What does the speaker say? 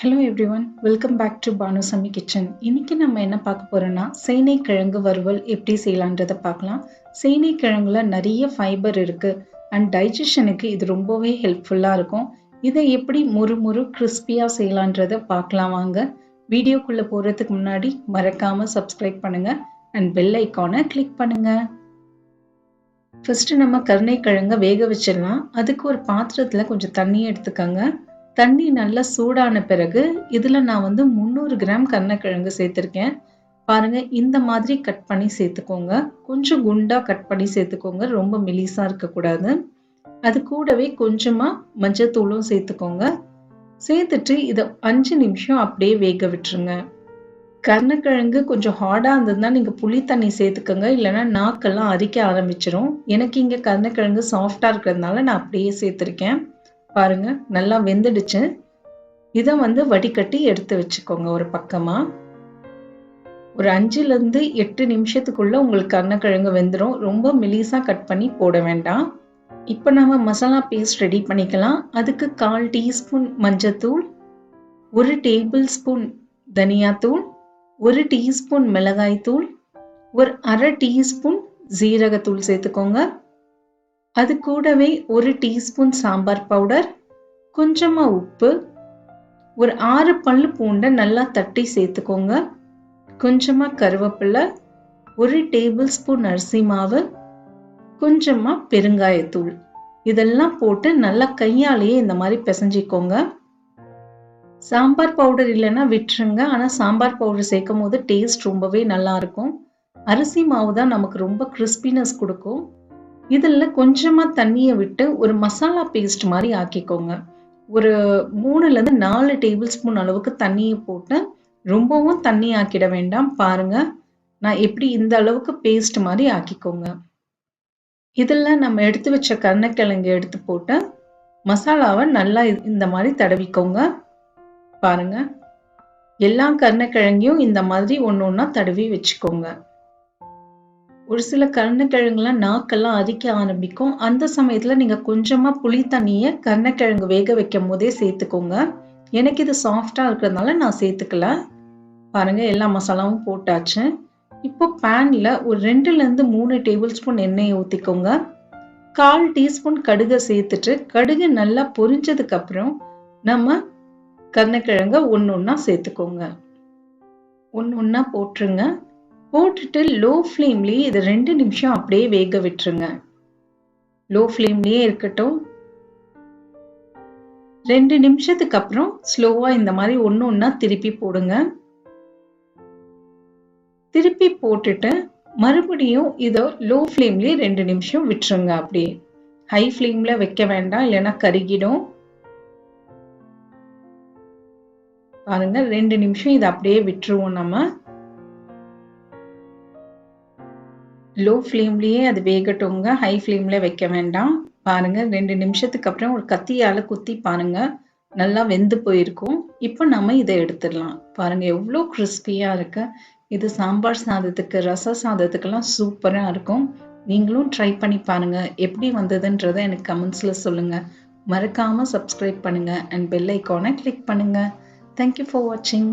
Hello everyone, welcome back to Banu kitchen. இன்னைக்கு நம்ம என்ன பார்க்க போறோம்னா சேனை கிழங்கு வறுவல் எப்படி செய்யலாம்ன்றத பார்க்கலாம். சேனை கிழங்குல நிறைய ஃபைபர் இருக்கு and digestionக்கு இது ரொம்பவே ஹெல்ப்ஃபுல்லா இருக்கும். இதை எப்படி முறுமுறு கிறிஸ்பியா செய்யலாம்ன்றத பார்க்கலாம் வாங்க. வீடியோக்குள்ள போறதுக்கு முன்னாடி மறக்காம subscribe பண்ணுங்க and bell ஐகானை கிளிக் பண்ணுங்க. ஃபர்ஸ்ட் நம்ம கருணை கிழங்க வேக வச்சிடலாம். அதுக்கு ஒரு பாத்திரத்துல கொஞ்சம் தண்ணி எடுத்துக்கங்க. தண்ணி நல்லா சூடான பிறகு இதுல நான் 300 கிராம் கருணைக்கிழங்கு சேர்த்திருக்கேன். பாருங்க இந்த மாதிரி கட் பண்ணி சேர்த்துக்கோங்க. கொஞ்சம் குண்டா கட் பண்ணி சேர்த்துக்கோங்க, ரொம்ப மெலிசா இருக்க கூடாது. அது கூடவே கொஞ்சமா மஞ்சத்தூளும் சேர்த்துக்கோங்க. சேர்த்துட்டு இதை 5 நிமிஷம் அப்படியே வேக விட்டுருங்க. கருணைக்கிழங்கு கொஞ்சம் ஹார்டா இருந்ததுன்னா நீங்க புளி தண்ணி சேர்த்துக்கோங்க, இல்லைன்னா நாக்கெல்லாம் அரிக்க ஆரம்பிச்சிரும். எனக்கு இங்க கருணைக்கிழங்கு சாஃப்டா இருக்கிறதுனால நான் அப்படியே சேர்த்திருக்கேன். பாருங்க நல்லா வெந்துடுச்சு. இதை வடிகட்டி எடுத்து வச்சுக்கோங்க ஒரு பக்கமா. ஒரு 5 to 8 நிமிஷத்துக்குள்ள உங்களுக்கு கருணைக்கிழங்கு வெந்துடும். ரொம்ப மெலிசா கட் பண்ணி போட வேண்டாம். இப்போ நம்ம மசாலா பேஸ்ட் ரெடி பண்ணிக்கலாம். அதுக்கு 1/4 டீஸ்பூன் மஞ்சத்தூள், 1 டேபிள் ஸ்பூன் தனியாத்தூள், 1 டீஸ்பூன் மிளகாய் தூள், ஒரு 1/2 டீஸ்பூன் ஜீரகத்தூள் சேர்த்துக்கோங்க. அது கூடவே 1 டீஸ்பூன் சாம்பார் பவுடர், கொஞ்சமா உப்பு, ஒரு 6 பல்லு பூண்டை நல்லா தட்டி சேர்த்துக்கோங்க. கொஞ்சமா கருவேப்பிலை, 1 டேபிள் ஸ்பூன் அரிசி மாவு, கொஞ்சமா பெருங்காயத்தூள். இதெல்லாம் போட்டு நல்லா கையாலேயே இந்த மாதிரி பிசைஞ்சிக்கோங்க. சாம்பார் பவுடர் இல்லைன்னா விட்டுருங்க, ஆனா சாம்பார் பவுடர் சேர்க்கும் போது டேஸ்ட் ரொம்பவே நல்லா இருக்கும். அரிசி மாவு தான் நமக்கு ரொம்ப கிறிஸ்பினஸ் கொடுக்கும். இதில் கொஞ்சமா தண்ணியை விட்டு ஒரு மசாலா பேஸ்ட் மாதிரி ஆக்கிக்கோங்க. ஒரு 3 to 4 டேபிள் ஸ்பூன் அளவுக்கு தண்ணியை போட்டு ரொம்பவும் தண்ணி ஆக்கிட வேண்டாம். பாருங்க நான் எப்படி இந்த அளவுக்கு பேஸ்ட் மாதிரி ஆக்கிக்கோங்க. இதில் நம்ம எடுத்து வச்ச கருணைக்கிழங்கு எடுத்து போட்டு மசாலாவை நல்லா இந்த மாதிரி தடவிக்கோங்க. பாருங்க எல்லா கருணைக்கிழங்கையும் இந்த மாதிரி ஒன்னொன்னா தடவி வச்சுக்கோங்க. ஒரு சில கருணைக்கிழங்குலாம் நாக்கெல்லாம் அரிக்க ஆரம்பிக்கும். அந்த சமயத்துல நீங்க கொஞ்சமா புளி தண்ணியை கருணைக்கிழங்கு வேக வைக்கும் போதே சேர்த்துக்கோங்க. எனக்கு இது சாஃப்டா இருக்கிறதுனால நான் சேர்த்துக்கல. பாருங்க எல்லா மசாலாவும் போட்டாச்சு. இப்போ பேன்ல ஒரு 2 to 3 டேபிள் ஸ்பூன் எண்ணெயை ஊத்திக்கோங்க. 1/4 டீஸ்பூன் கடுகை சேர்த்துட்டு கடுகு நல்லா பொரிஞ்சதுக்கு அப்புறம் நம்ம கருணைக்கிழங்க ஒன்னொன்னா சேர்த்துக்கோங்க. ஒன்னொன்னா போட்டுருங்க. போட்டுட்டு லோ ஃப்ளேம்லேயே இது 2 நிமிஷம் அப்படியே வேக விட்டுருங்க. லோ ஃப்ளேம்லேயே இருக்கட்டும். 2 நிமிஷத்துக்கு அப்புறம் ஸ்லோவா இந்த மாதிரி ஒன்னொன்னா திருப்பி போடுங்க. திருப்பி போட்டுட்டு மறுபடியும் இதை லோ ஃப்ளேம்லேயே 2 நிமிஷம் விட்டுருங்க. அப்படியே ஹை ஃப்ளேம்ல வைக்க வேண்டாம், இல்லைன்னா கருகிடும். பாருங்க 2 நிமிஷம் இதை அப்படியே விட்டுருவோம். நம்ம லோ ஃப்ளேம்லேயே அது வேகட்டுங்க, ஹை ஃப்ளேம்ல வைக்க வேண்டாம். பாருங்க 2 நிமிஷத்துக்கு அப்புறம் ஒரு கத்தியால குத்தி பாருங்க நல்லா வெந்து போயிருக்கும். இப்போ நம்ம இதை எடுத்துடலாம். பாருங்க எவ்வளோ கிறிஸ்பியா இருக்கு. இது சாம்பார் சாதத்துக்கு, ரச சாதத்துக்கெல்லாம் சூப்பரா இருக்கும். நீங்களும் ட்ரை பண்ணி பாருங்க. எப்படி வந்ததுன்றதை எனக்கு கமெண்ட்ஸ்ல சொல்லுங்க. மறக்காம சப்ஸ்கிரைப் பண்ணுங்க அண்ட் பெல் ஐகானை கிளிக் பண்ணுங்க. தேங்க்யூ ஃபார் வாட்சிங்.